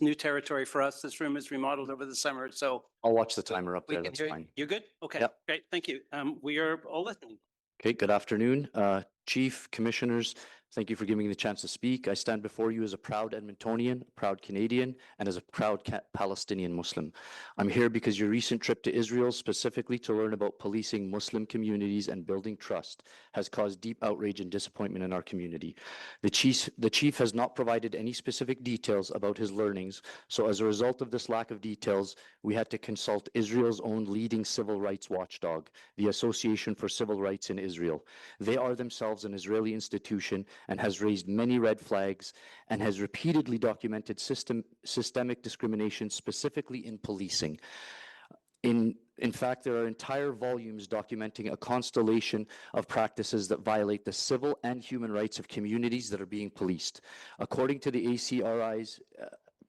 new territory for us. This room is remodeled over the summer, so I'll watch the timer up we there. can That's hear you. fine. You're good? Okay, Yep. great. Thank you. We are all listening. Okay, good afternoon. Chief, Commissioners, thank you for giving me the chance to speak. I stand before you as a proud Edmontonian, proud Canadian, and as a proud Palestinian Muslim. I'm here because your recent trip to Israel, specifically to learn about policing Muslim communities and building trust, has caused deep outrage and disappointment in our community. The chief has not provided any specific details about his learnings, so as a result of this lack of details, we had to consult Israel's own leading civil rights watchdog, the Association for Civil Rights in Israel. They are themselves an Israeli institution and has raised many red flags and has repeatedly documented systemic discrimination, specifically in policing. In fact, there are entire volumes documenting a constellation of practices that violate the civil and human rights of communities that are being policed. According to the ACRI's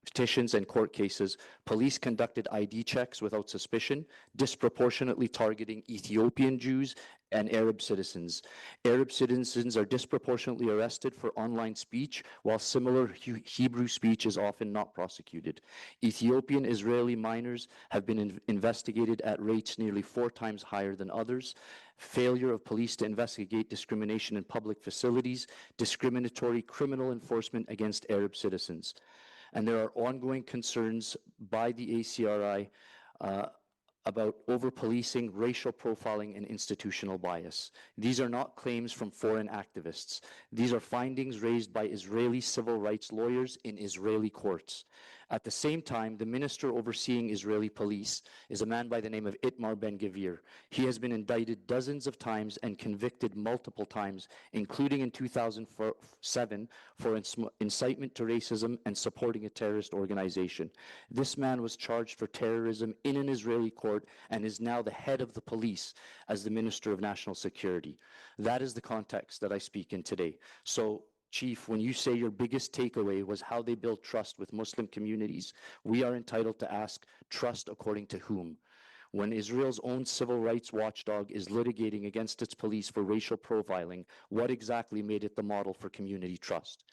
petitions and court cases, police conducted ID checks without suspicion, disproportionately targeting Ethiopian Jews and Arab citizens. Arab citizens are disproportionately arrested for online speech, while similar Hebrew speech is often not prosecuted. Ethiopian Israeli minors have been investigated at rates nearly 4 times higher than others. Failure of police to investigate discrimination in public facilities, discriminatory criminal enforcement against Arab citizens. And there are ongoing concerns by the ACRI about over-policing, racial profiling, and institutional bias. These are not claims from foreign activists. These are findings raised by Israeli civil rights lawyers in Israeli courts. At the same time, the minister overseeing Israeli police is a man by the name of Itamar Ben-Gvir. He has been indicted dozens of times and convicted multiple times, including in 2007 for incitement to racism and supporting a terrorist organization. This man was charged for terrorism in an Israeli court and is now the head of the police as the Minister of National Security. That is the context that I speak in today. So, Chief, when you say your biggest takeaway was how they build trust with Muslim communities, we are entitled to ask, trust according to whom? When Israel's own civil rights watchdog is litigating against its police for racial profiling, what exactly made it the model for community trust?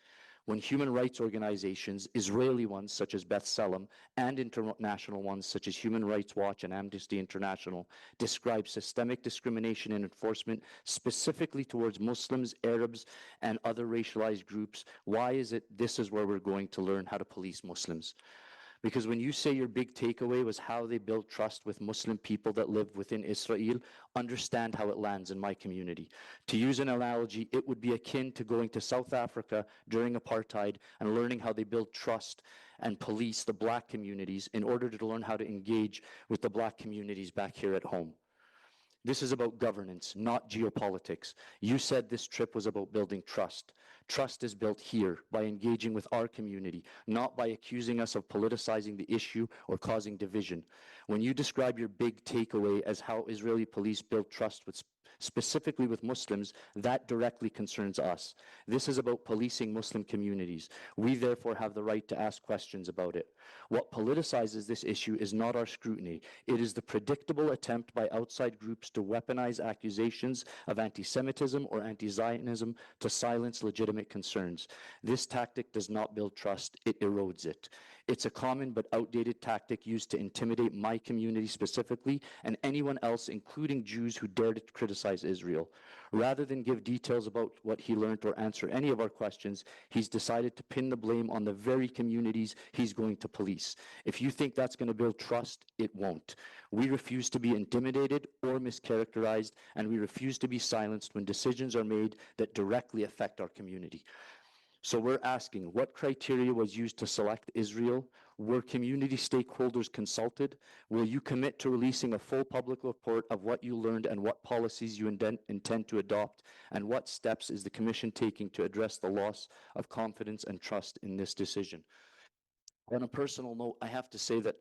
When human rights organizations, Israeli ones such as B'Tselem and international ones such as Human Rights Watch and Amnesty International, describe systemic discrimination and enforcement specifically towards Muslims, Arabs, and other racialized groups, why is it this is where we're going to learn how to police Muslims? Because when you say your big takeaway was how they build trust with Muslim people that live within Israel, understand how it lands in my community. To use an analogy, it would be akin to going to South Africa during apartheid and learning how they build trust and police the black communities in order to learn how to engage with the black communities back here at home. This is about governance, not geopolitics. You said this trip was about building trust. Trust is built here by engaging with our community, not by accusing us of politicizing the issue or causing division. When you describe your big takeaway as how Israeli police build trust specifically with Muslims, that directly concerns us. This is about policing Muslim communities. We therefore have the right to ask questions about it. What politicizes this issue is not our scrutiny. It is the predictable attempt by outside groups to weaponize accusations of anti-Semitism or anti-Zionism to silence legitimate concerns. This tactic does not build trust, it erodes it. It's a common but outdated tactic used to intimidate my community specifically and anyone else, including Jews who dare to criticize Israel. Rather than give details about what he learned or answer any of our questions, he's decided to pin the blame on the very communities he's going to police. If you think that's going to build trust, it won't. We refuse to be intimidated or mischaracterized, and we refuse to be silenced when decisions are made that directly affect our community. So we're asking, what criteria was used to select Israel? Were community stakeholders consulted? Will you commit to releasing a full public report of what you learned and what policies you intend to adopt? And what steps is the Commission taking to address the loss of confidence and trust in this decision? On a personal note, I have to say that,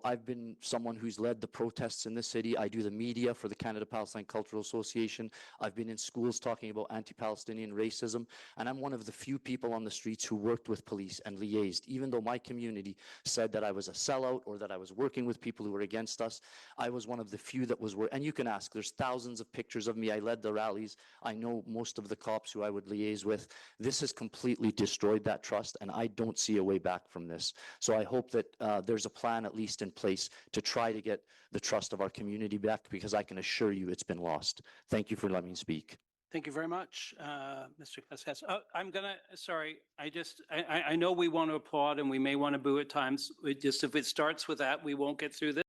I've been someone who's led the protests in this city. I do the media for the Canada Palestine Cultural Association. I've been in schools talking about anti-Palestinian racism, and I'm one of the few people on the streets who worked with police and liaised. Even though my community said that I was a sellout or that I was working with people who were against us, I was one of the few that was and you can ask, there's thousands of pictures of me. I led the rallies. I know most of the cops who I would liaise with. This has completely destroyed that trust, and I don't see a way back from this. So I hope that there's a plan at least in place to try to get the trust of our community back, because I can assure you it's been lost. Thank you for letting me speak. Thank you very much, Mr. Qasqas. I'm gonna, sorry, I know we want to applaud and we may want to boo at times. If it starts with that, we won't get through this.